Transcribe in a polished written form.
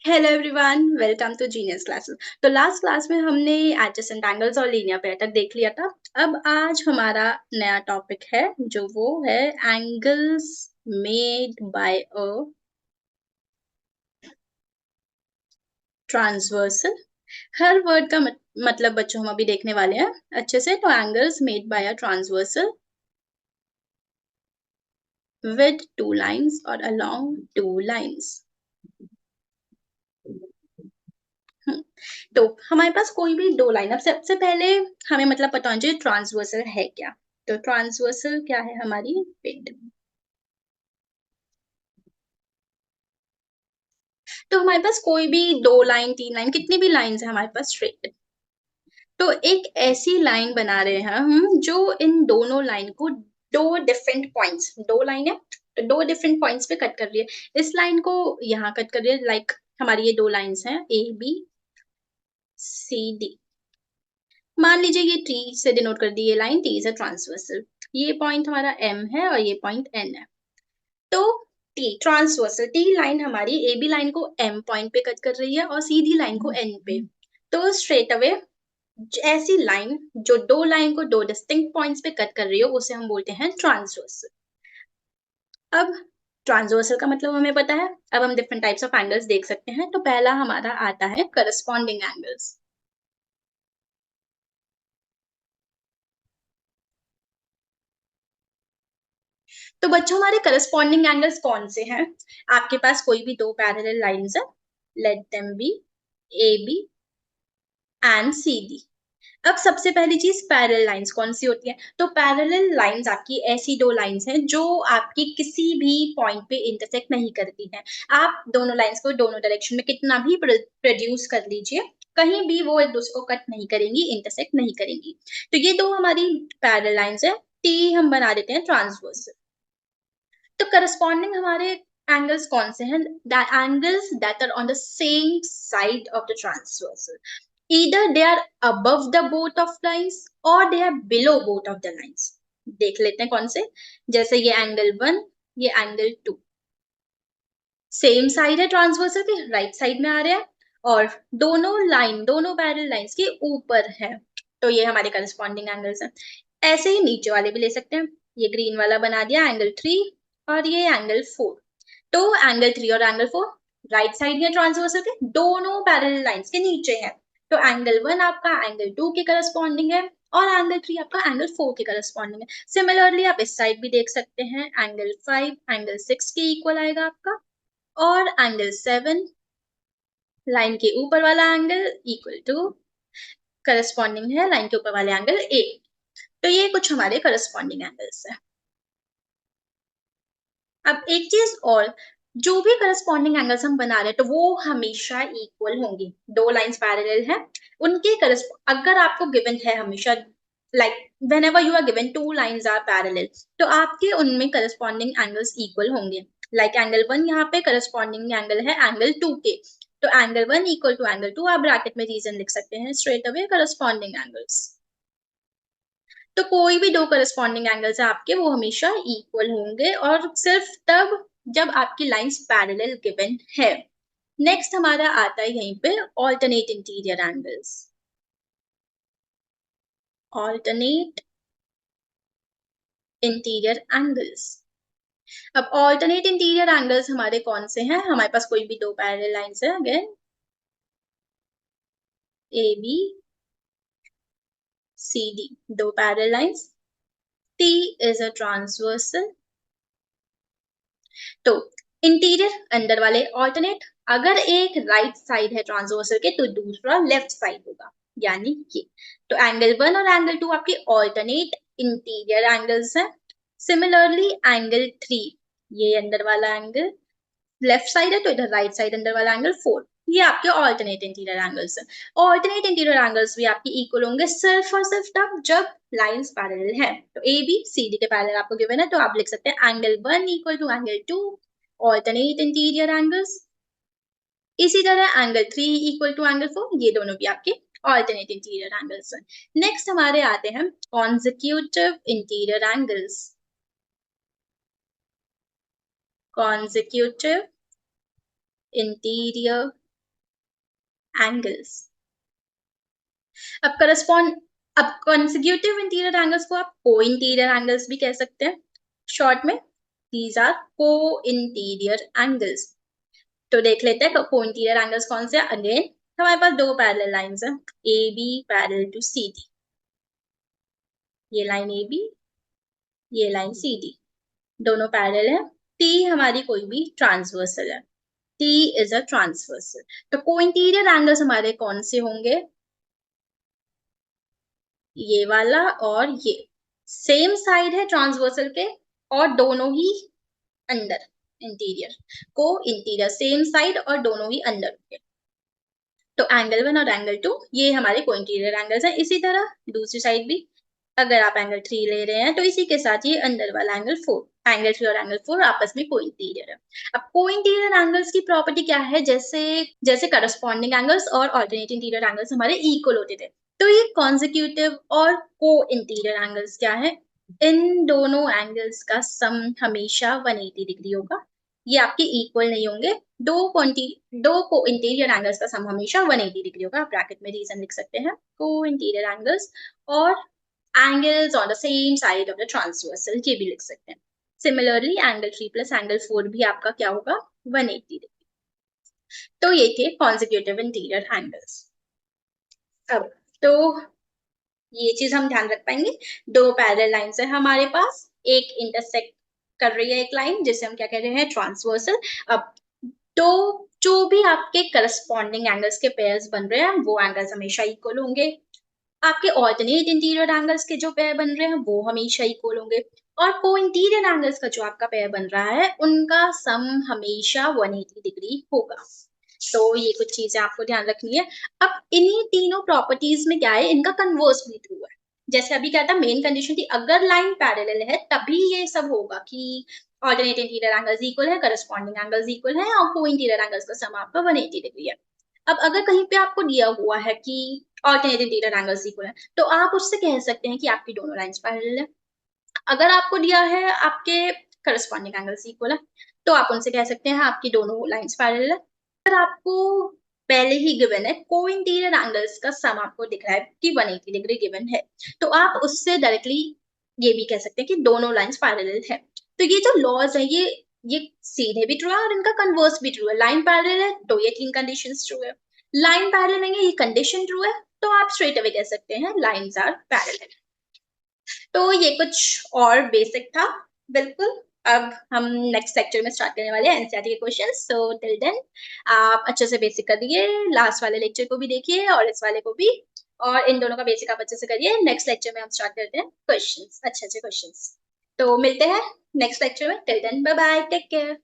Hello everyone, welcome to genius classes. तो last class में हमने एडजेसेंट एंगल्स और लीनियर पेयर तक देख लिया था। अब आज हमारा नया टॉपिक है जो वो है angles made by a transversal. Her word का मतलब बच्चों हम अभी देखने वाले हैं अच्छे से। तो angles made by a transversal with two lines और अलोंग टू लाइंस। तो हमारे पास कोई भी दो लाइन, अब सबसे पहले हमें मतलब पता होना चाहिए ट्रांसवर्सल है क्या। तो ट्रांसवर्सल क्या है हमारी पेट। तो हमारे पास कोई भी दो लाइन, तीन लाइन, कितनी भी लाइन है हमारे पास स्ट्रेट। तो एक ऐसी लाइन बना रहे हैं हम जो इन दोनों लाइन को दो डिफरेंट पॉइंट्स, दो लाइन है तो दो डिफरेंट पॉइंट्स पे कट कर रही है। इस लाइन को यहाँ कट कर रही है, लाइक हमारी ये दो लाइंस हैं ए बी सी डी। मान लीजिए ये टी से डिनोट कर दी, ये line T is a transversal. ये पॉइंट हमारा एम है और ये पॉइंट एन है। तो टी ट्रांसवर्सल, टी लाइन हमारी ए बी लाइन को एम पॉइंट पे कट कर रही है और सीधी लाइन को एन पे। तो स्ट्रेट अवे ऐसी लाइन जो दो लाइन को दो डिस्टिंक्ट पॉइंट्स पे कट कर रही हो उसे हम बोलते हैं ट्रांसवर्सल। अब ट्रांसवर्सल का मतलब हमें पता है। अब हम डिफरेंट टाइप्स ऑफ एंगल्स देख सकते हैं। तो पहला हमारा आता है करस्पॉन्डिंग एंगल्स। तो बच्चों हमारे करस्पॉन्डिंग एंगल्स कौन से हैं। आपके पास कोई भी दो पैरेलल लाइंस है, let them be A B and C D. अब सबसे पहली चीज पैरेलल लाइंस कौन सी होती है। तो पैरेलल लाइंस आपकी ऐसी दो लाइंस हैं जो आपकी किसी भी पॉइंट पे इंटरसेक्ट नहीं करती हैं। आप दोनों लाइंस को दोनों डायरेक्शन में कितना भी प्रोड्यूस कर लीजिए, कहीं भी वो एक दूसरे को कट नहीं करेंगी, इंटरसेक्ट नहीं करेंगी। तो ये दो हमारी पैरेलल लाइंस है, टी हम बना देते हैं ट्रांसवर्सल। तो करस्पॉन्डिंग हमारे एंगल्स कौन से हैं। Angles that are on the same side of the transversal, either they are above the both of lines or they are below both of the lines। देख लेते हैं कौन से। जैसे ये एंगल वन, ये एंगल टू, सेम साइड है transversal के, राइट साइड में आ रहे हैं और दोनों लाइन, दोनों पैरेलल लाइंस के ऊपर है। तो ये हमारे करस्पॉन्डिंग एंगल्स हैं। ऐसे ही नीचे वाले भी ले सकते हैं। ये ग्रीन वाला बना दिया एंगल थ्री और ये एंगल फोर। तो एंगल थ्री और एंगल फोर राइट साइड है ट्रांसवर्सल के, दोनों पैरेलल लाइंस के नीचे है। तो एंगल वन आपका एंगल टू के करस्पॉन्डिंग है और एंगल थ्री आपका एंगल फोर के करस्पॉन्डिंग है। सिमिलरली आप इस साइड भी देख सकते हैं, एंगल फाइव एंगल सिक्स के इक्वल आएगा आपका और एंगल सेवन लाइन के ऊपर वाला एंगल इक्वल टू करस्पॉन्डिंग है लाइन के ऊपर वाले एंगल ए। तो ये कुछ हमारे करस्पॉन्डिंग एंगल्स है। अब एक चीज और, जो भी करस्पॉन्डिंग एंगल्स हम बना रहे हैं तो वो हमेशा इक्वल होंगी। दो लाइंस पैरेलल है, उनके अगर आपको गिवन है हमेशा, like whenever you are given two lines are parallel, तो आपके उनमें करस्पॉन्डिंग एंगल्स इक्वल होंगे। लाइक एंगल वन यहाँ पे करस्पॉन्डिंग एंगल है एंगल टू के, तो angle one equal to angle two, आप ब्रैकेट में रीजन लिख सकते हैं स्ट्रेट अवे करस्पॉन्डिंग एंगल्स। तो कोई भी दो करस्पॉन्डिंग एंगल्स है आपके वो हमेशा इक्वल होंगे और सिर्फ तब जब आपकी लाइंस पैरेलल गिवन है। नेक्स्ट हमारा आता है यहीं पे alternate interior angles. Alternate interior angles. अब ऑल्टरनेट इंटीरियर एंगल्स हमारे कौन से हैं। हमारे पास कोई भी दो पैरेलल लाइंस है, again A B C D, दो parallel lines, T is a transversal. तो इंटीरियर अंदर वाले ऑल्टरनेट, अगर एक राइट साइड है ट्रांसवर्सल के तो दूसरा लेफ्ट साइड होगा, यानी कि तो एंगल वन और एंगल टू आपके ऑल्टरनेट इंटीरियर एंगल्स हैं। सिमिलरली एंगल थ्री, ये अंदर वाला एंगल लेफ्ट साइड है तो इधर राइट साइड अंदर वाला एंगल फोर, ये आपके ऑल्टरनेट इंटीरियर एंगल्स हैं। ऑल्टरनेट इंटीरियर एंगल्स भी आपके इक्वल होंगे सिर्फ और सिर्फ तब जब लाइंस पैरेलल है। तो ए बी सी डी के पैरेलल आपको गिवन है तो आप लिख सकते हैं angle one equal to angle two, alternate interior angles. इसी तरह angle three equal to angle four, ये दोनों भी आपके ऑल्टरनेट इंटीरियर एंगल्स हैं। नेक्स्ट हमारे आते हैं consecutive interior angles. Consecutive interior angles. अब कॉन्सिक्यूटिव इंटीरियर एंगल्स को आप को इंटीरियर एंगल्स भी कह सकते हैं शॉर्ट में। दीज आर को इंटीरियर एंगल्स। तो देख लेते हैं को इंटीरियर एंगल्स कौन से। अगेन हमारे पास दो पैरेलल लाइंस हैं, A B parallel to C D. ये लाइन ए बी, ये लाइन सी डी, दोनों पैरेलल है। टी हमारी कोई भी ट्रांसवर्सल है, टी इज अ ट्रांसवर्सल। तो को इंटीरियर एंगल्स हमारे कौन से होंगे, ये वाला और ये सेम साइड है ट्रांसवर्सल के और दोनों ही अंदर। इंटीरियर को इंटीरियर सेम साइड और दोनों ही अंदर के। तो एंगल 1 और एंगल 2 ये हमारे को इंटीरियर एंगल्स हैं। इसी तरह दूसरी साइड भी अगर आप एंगल 3 ले रहे हैं तो इसी के साथ ये अंदर वाला एंगल 4, एंगल 3 और एंगल 4 आपस में को इंटीरियर है। अब को इंटीरियर एंगल्स की प्रॉपर्टी क्या है, जैसे जैसे करस्पॉन्डिंग एंगल्स और ऑल्टरनेट इंटीरियर एंगल्स हमारे इक्वल होते थे, तो ये कॉन्जिक्यूटिव और को इंटीरियर एंगल्स क्या है, इन दोनों एंगल्स का सम हमेशा 180 डिग्री होगा। ये आपके इक्वल नहीं होंगे। दो को इंटीरियर एंगल्स का सम हमेशा 180 डिग्री होगा। आप ब्रैकेट में रीजन लिख सकते हैं, को इंटीरियर एंगल्स और angles on the same side of the transversal, ये भी लिख सकते हैं। सिमिलरली एंगल 3 प्लस एंगल 4 भी आपका क्या होगा, 180 डिग्री। तो ये थे कॉन्जिक्यूटिव इंटीरियर एंगल्स। अब तो ये चीज हम ध्यान रख पाएंगे, दो पैरेलल लाइंस है हमारे पास, एक इंटरसेक्ट कर रही है एक लाइन जिसे हम क्या कह रहे हैं, ट्रांसवर्सल। अब तो जो भी आपके करस्पॉन्डिंग एंगल्स के पेयर्स बन रहे हैं वो एंगल्स हमेशा इक्वल होंगे। आपके ऑल्टरनेट इंटीरियर एंगल्स के जो पेयर बन रहे हैं वो हमेशा इक्वल होंगे। और को इंटीरियर एंगल्स का जो आपका पेयर बन रहा है उनका सम हमेशा 180 डिग्री होगा। तो ये कुछ चीजें आपको ध्यान रखनी है। अब इन्हीं तीनों प्रॉपर्टीज में क्या है, इनका कन्वर्स भी ट्रू है। जैसे अभी क्या था, मेन कंडीशन थी अगर लाइन पैरेलल है तभी ये सब होगा कि ऑल्टरनेट इंटीरियर एंगल्स इक्वल है, करस्पॉन्डिंग एंगल्स इक्वल है और को इंटीरियर एंगल्स का सम आपका 180 डिग्री है। अब अगर कहीं पे आपको दिया हुआ है कि ऑल्टरनेट इंटीरियर एंगल्स इक्वल है तो आप उससे कह सकते हैं कि आपकी दोनों लाइंस पैरेलल है। अगर आपको दिया है आपके करस्पॉन्डिंग एंगल्स इक्वल है तो आप उनसे कह सकते हैं आपकी दोनों लाइंस पैरेलल है। अगर आपको पहले ही गिवन है को इंटीरियर एंगल्स का सम आपको दिख रहा है कि 180 डिग्री गिवन है, तो आप उससे डायरेक्टली ये भी कह सकते हैं कि दोनों लाइंस पैरेलल है। तो ये जो लॉज है ये सीधे भी ट्रू है और इनका कन्वर्स भी ट्रू है। लाइन पैरेलल है तो ये तीन कंडीशंस ट्रू है, लाइन पैरेलल नहीं है ये कंडीशन ट्रू है, तो आप स्ट्रेट अवे कह सकते हैं लाइंस आर पैरेलल। तो ये कुछ और बेसिक था बिल्कुल। अब हम नेक्स्ट लेक्चर में स्टार्ट करने वाले हैं एनसीईआरटी के क्वेश्चंस। सो टिल देन आप अच्छे से बेसिक करिए, लास्ट वाले लेक्चर को भी देखिए और इस वाले को भी, और इन दोनों का बेसिक आप अच्छे से करिए। नेक्स्ट लेक्चर में हम स्टार्ट करते हैं क्वेश्चंस, अच्छे अच्छे क्वेश्चंस। तो मिलते हैं नेक्स्ट लेक्चर में। Till then bye bye, take care.